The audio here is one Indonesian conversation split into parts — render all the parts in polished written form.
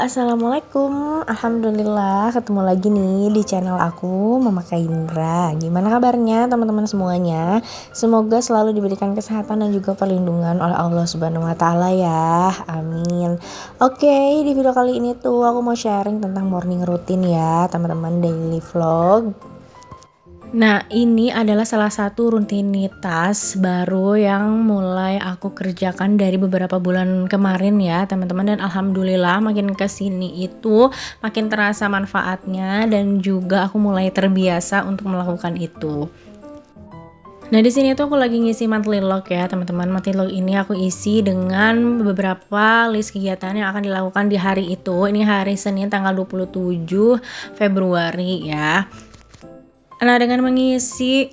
Assalamualaikum. Alhamdulillah ketemu lagi nih di channel aku, Mama Kaindra. Gimana kabarnya teman-teman semuanya? Semoga selalu diberikan kesehatan dan juga perlindungan oleh Allah Subhanahu wa taala ya. Amin. Oke, di video kali ini tuh aku mau sharing tentang morning routine ya, teman-teman, daily vlog. Nah, ini adalah salah satu rutinitas baru yang mulai aku kerjakan dari beberapa bulan kemarin ya, teman-teman, dan alhamdulillah makin ke sini itu makin terasa manfaatnya dan juga aku mulai terbiasa untuk melakukan itu. Nah, di sini tuh aku lagi ngisi monthly log ya, teman-teman. Monthly log ini aku isi dengan beberapa list kegiatan yang akan dilakukan di hari itu. Ini hari Senin tanggal 27 Februari ya. Nah, dengan mengisi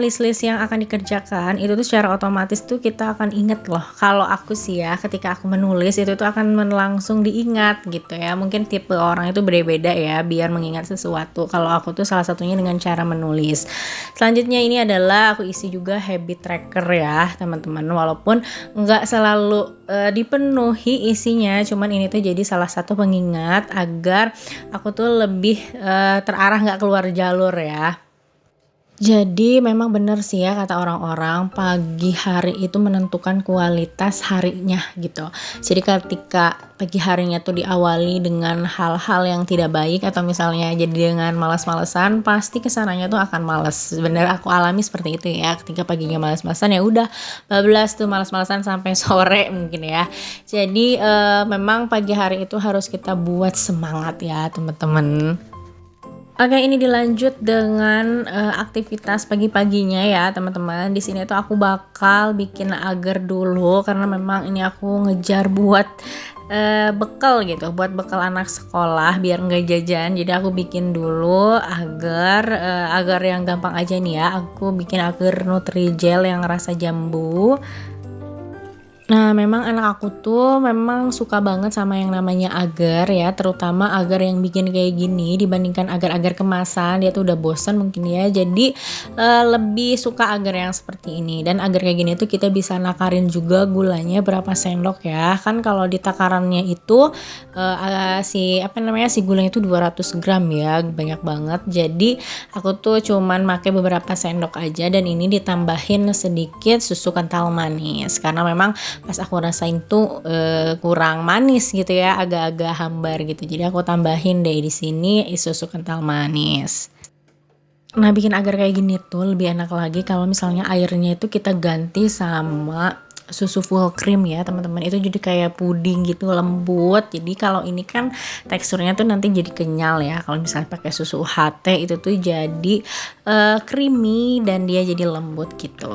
list-list yang akan dikerjakan itu tuh secara otomatis tuh kita akan inget loh. Kalau aku sih ya, ketika aku menulis itu tuh akan langsung diingat gitu ya. Mungkin tipe orang itu beda-beda ya biar mengingat sesuatu. Kalau aku tuh salah satunya dengan cara menulis. Selanjutnya ini adalah aku isi juga habit tracker ya, teman-teman. Walaupun nggak selalu dipenuhi isinya, cuman ini tuh jadi salah satu pengingat agar aku tuh lebih terarah, nggak keluar jalur ya. Jadi memang benar sih ya kata orang-orang, pagi hari itu menentukan kualitas harinya gitu. Jadi ketika pagi harinya tuh diawali dengan hal-hal yang tidak baik atau misalnya jadi dengan malas-malesan, pasti kesananya tuh akan males. Bener, aku alami seperti itu ya. Ketika paginya malas-malesan ya udah bablas tuh malas-malesan sampai sore mungkin ya. Jadi memang pagi hari itu harus kita buat semangat ya teman-teman. Oke, ini dilanjut dengan aktivitas pagi-paginya ya teman-teman. Di sini tuh aku bakal bikin agar dulu karena memang ini aku ngejar buat bekal gitu, buat bekal anak sekolah biar nggak jajan. Jadi aku bikin dulu agar yang gampang aja nih ya. Aku bikin agar Nutrijel yang rasa jambu. Nah, memang anak aku tuh memang suka banget sama yang namanya agar ya, terutama agar yang bikin kayak gini dibandingkan agar-agar kemasan. Dia tuh udah bosan mungkin ya, jadi lebih suka agar yang seperti ini. Dan agar kayak gini tuh kita bisa nakarin juga gulanya berapa sendok ya. Kan kalau di takarannya itu si gulanya itu 200 gram ya, banyak banget. Jadi aku tuh cuman pakai beberapa sendok aja dan ini ditambahin sedikit susu kental manis karena memang pas aku rasain tuh kurang manis gitu ya, agak-agak hambar gitu. Jadi aku tambahin deh di sini susu kental manis. Nah, bikin agar kayak gini tuh lebih enak lagi kalau misalnya airnya itu kita ganti sama susu full cream ya teman-teman. Itu jadi kayak puding gitu, lembut. Jadi kalau ini kan teksturnya tuh nanti jadi kenyal ya. Kalau misalnya pakai susu UHT itu tuh jadi creamy dan dia jadi lembut gitu.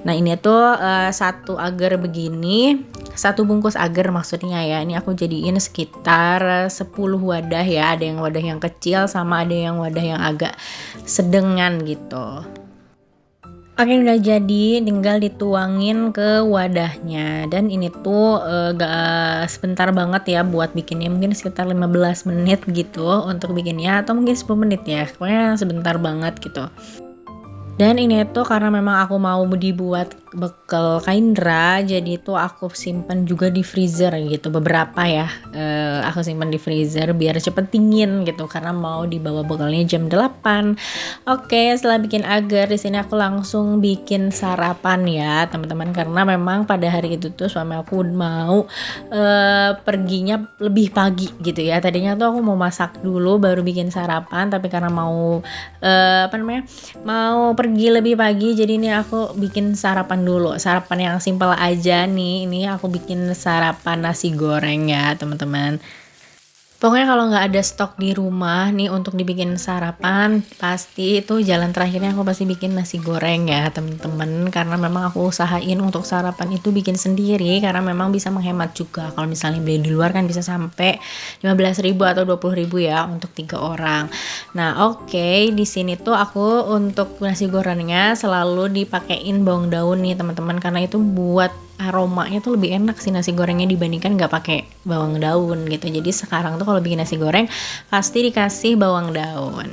Nah, ini tuh satu agar begini, satu bungkus agar maksudnya ya. Ini aku jadiin sekitar 10 wadah ya. Ada yang wadah yang kecil sama ada yang wadah yang agak sedengan gitu. Oke, udah jadi, tinggal dituangin ke wadahnya. Dan ini tuh gak sebentar banget ya buat bikinnya, mungkin sekitar 15 menit gitu untuk bikinnya, atau mungkin 10 menit ya, pokoknya sebentar banget gitu. Dan ini tuh karena memang aku mau dibuat bekal Kaindra, jadi tuh aku simpan juga di freezer gitu, beberapa ya. Aku simpan di freezer biar cepet dingin gitu karena mau dibawa bekalnya jam 8. Oke, setelah bikin agar di sini aku langsung bikin sarapan ya, teman-teman, karena memang pada hari itu tuh suami aku mau perginya lebih pagi gitu ya. Tadinya tuh aku mau masak dulu baru bikin sarapan, tapi karena mau mau pergi lebih pagi, jadi ini aku bikin sarapan dulu, sarapan yang simpel aja nih. Ini aku bikin sarapan nasi goreng ya teman-teman. Pokoknya kalau nggak ada stok di rumah nih untuk dibikin sarapan, pasti itu jalan terakhirnya aku pasti bikin nasi goreng ya temen-temen. Karena memang aku usahain untuk sarapan itu bikin sendiri, karena memang bisa menghemat juga. Kalau misalnya beli di luar kan bisa sampai 15.000 atau 20.000 ya untuk 3 orang. Nah, oke, di sini tuh aku untuk nasi gorengnya selalu dipakein bawang daun nih teman-teman, karena itu buat aromanya tuh lebih enak sih nasi gorengnya dibandingkan nggak pakai bawang daun gitu. Jadi sekarang tuh kalau bikin nasi goreng pasti dikasih bawang daun.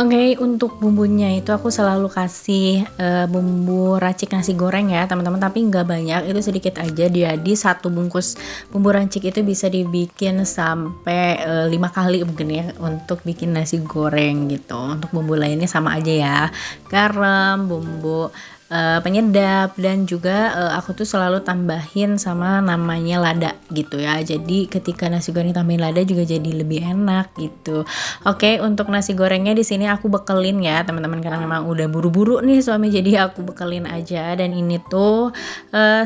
Oke, untuk bumbunya itu aku selalu kasih, bumbu racik nasi goreng ya teman-teman, tapi nggak banyak, itu sedikit aja. Jadi satu bungkus bumbu racik itu bisa dibikin sampai, 5 kali mungkin ya untuk bikin nasi goreng gitu. Untuk bumbu lainnya sama aja ya, garam, bumbu penyedap, dan juga aku tuh selalu tambahin sama namanya lada gitu ya. Jadi ketika nasi goreng tambahin lada juga jadi lebih enak gitu. Oke, untuk nasi gorengnya di sini aku bekelin ya teman-teman, karena memang udah buru-buru nih suami, jadi aku bekelin aja. Dan ini tuh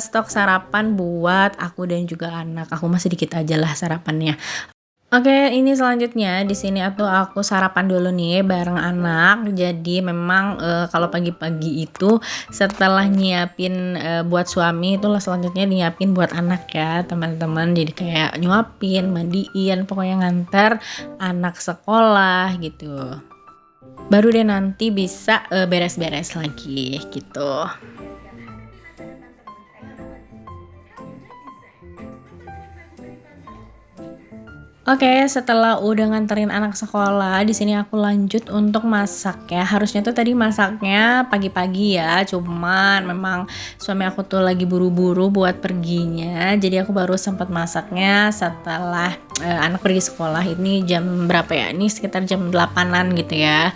stok sarapan buat aku dan juga anak. Aku mah sedikit aja lah sarapannya. Oke, ini selanjutnya di sini aku sarapan dulu nih bareng anak. Jadi memang, kalau pagi-pagi itu setelah nyiapin, buat suami, itulah selanjutnya nyiapin buat anak ya teman-teman. Jadi kayak nyuapin, mandiin, pokoknya nganter anak sekolah gitu. Baru deh nanti bisa, beres-beres lagi gitu. Oke, setelah udah nganterin anak sekolah, di sini aku lanjut untuk masak ya. Harusnya tuh tadi masaknya pagi-pagi ya, cuman memang suami aku tuh lagi buru-buru buat perginya. Jadi aku baru sempat masaknya setelah anak pergi sekolah. Ini jam berapa ya? Ini sekitar jam 8-an gitu ya.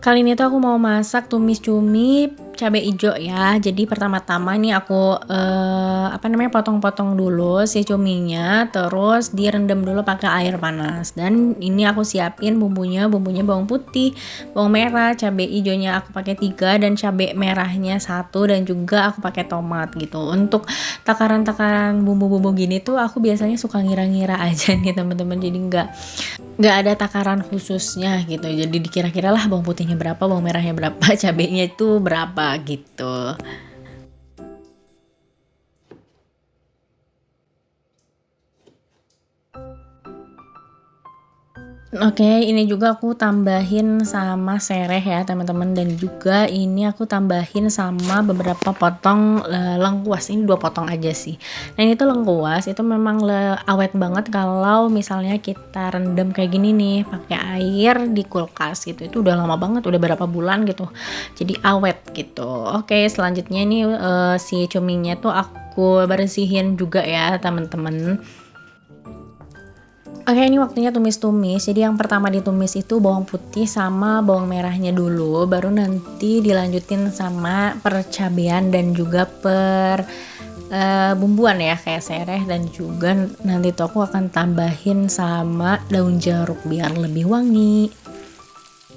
Kali ini tuh aku mau masak tumis cumi cabai ijo ya. Jadi pertama-tama nih aku potong-potong dulu si cuminya, terus direndam dulu pakai air panas. Dan ini aku siapin bumbunya bawang putih, bawang merah, cabai ijonya aku pakai 3, dan cabai merahnya 1, dan juga aku pakai tomat gitu. Untuk takaran-takaran bumbu-bumbu gini tuh aku biasanya suka ngira-ngira aja nih teman-teman. Jadi nggak ada takaran khususnya gitu, jadi dikira-kira lah bawang putihnya berapa, bawang merahnya berapa, cabenya itu berapa gitu. Oke, ini juga aku tambahin sama sereh ya teman-teman, dan juga ini aku tambahin sama beberapa potong lengkuas. Ini 2 potong aja sih. Nah, ini tuh lengkuas itu memang awet banget kalau misalnya kita rendam kayak gini nih pakai air di kulkas gitu. Itu udah lama banget, udah berapa bulan gitu. Jadi awet gitu. Oke, selanjutnya nih si cuminya tuh aku bersihin juga ya teman-teman. Oke, ini waktunya tumis-tumis. Jadi yang pertama ditumis itu bawang putih sama bawang merahnya dulu, baru nanti dilanjutin sama percabean dan juga bumbuan ya kayak sereh, dan juga nanti tuh aku akan tambahin sama daun jeruk biar lebih wangi.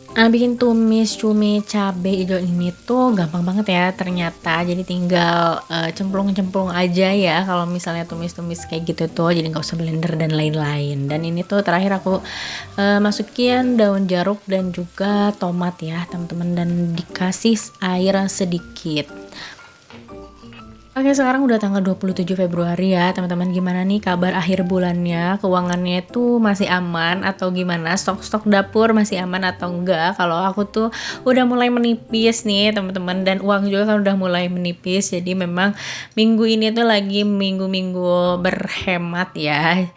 Nah, bikin tumis cumi cabe hijau ini tuh gampang banget ya ternyata. Jadi tinggal cemplung-cemplung aja ya kalau misalnya tumis-tumis kayak gitu tuh. Jadi nggak usah blender dan lain-lain. Dan ini tuh terakhir aku masukin daun jeruk dan juga tomat ya teman-teman, dan dikasih air sedikit. Oke, sekarang udah tanggal 27 Februari ya teman-teman. Gimana nih kabar akhir bulannya? Keuangannya tuh masih aman atau gimana? Stok-stok dapur masih aman atau enggak? Kalau aku tuh udah mulai menipis nih teman-teman, dan uang juga kan udah mulai menipis. Jadi memang minggu ini tuh lagi minggu-minggu berhemat ya.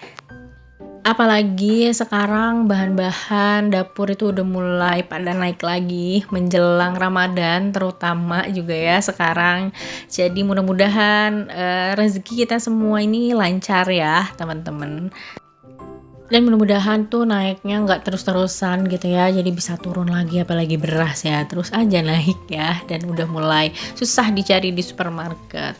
Apalagi sekarang bahan-bahan dapur itu udah mulai pada naik lagi menjelang Ramadan terutama juga ya sekarang. Jadi mudah-mudahan rezeki kita semua ini lancar ya teman-teman. Dan mudah-mudahan tuh naiknya nggak terus-terusan gitu ya. Jadi bisa turun lagi, apalagi beras ya. Terus aja naik ya, dan udah mulai susah dicari di supermarket.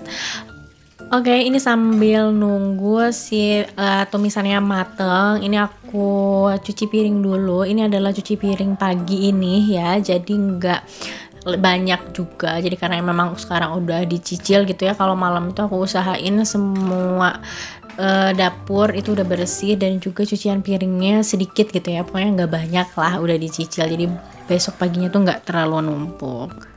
Oke, ini sambil nunggu si tumisannya mateng, ini aku cuci piring dulu. Ini adalah cuci piring pagi ini ya, jadi nggak banyak juga. Jadi karena memang sekarang udah dicicil gitu ya, kalau malam itu aku usahain semua dapur itu udah bersih, dan juga cucian piringnya sedikit gitu ya. Pokoknya nggak banyak lah, udah dicicil. Jadi besok paginya tuh nggak terlalu numpuk.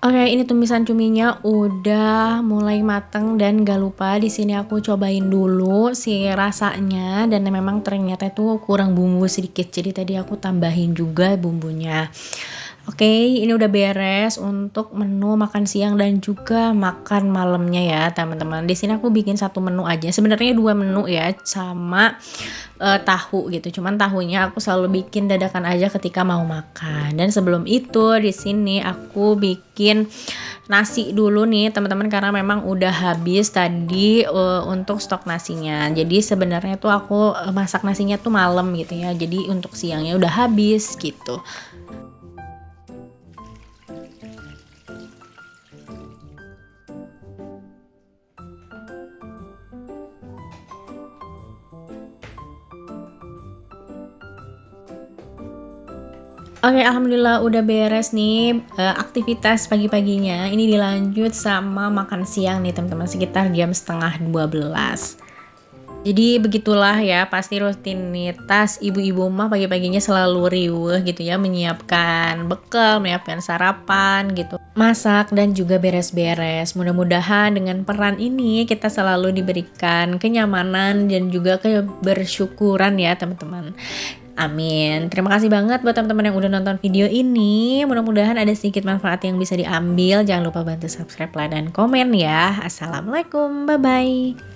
Oke, ini tumisan cuminya udah mulai mateng dan gak lupa di sini aku cobain dulu si rasanya dan memang ternyata itu kurang bumbu sedikit. Jadi tadi aku tambahin juga bumbunya. Oke, ini udah beres untuk menu makan siang dan juga makan malamnya ya, teman-teman. Di sini aku bikin satu menu aja. Sebenarnya dua menu ya, sama tahu gitu. Cuman tahunya aku selalu bikin dadakan aja ketika mau makan. Dan sebelum itu di sini aku bikin nasi dulu nih, teman-teman, karena memang udah habis tadi untuk stok nasinya. Jadi sebenarnya tuh aku masak nasinya tuh malam gitu ya. Jadi untuk siangnya udah habis gitu. Oke, alhamdulillah udah beres nih aktivitas pagi-paginya. Ini dilanjut sama makan siang nih teman-teman, sekitar jam setengah 12. Jadi begitulah ya, pasti rutinitas ibu-ibu mah pagi-paginya selalu riuh gitu ya, menyiapkan bekal, menyiapkan sarapan gitu, masak dan juga beres-beres. Mudah-mudahan dengan peran ini kita selalu diberikan kenyamanan dan juga kebersyukuran ya teman-teman. Amin. Terima kasih banget buat teman-teman yang udah nonton video ini. Mudah-mudahan ada sedikit manfaat yang bisa diambil. Jangan lupa bantu subscribe, like, dan komen ya. Assalamualaikum. Bye-bye.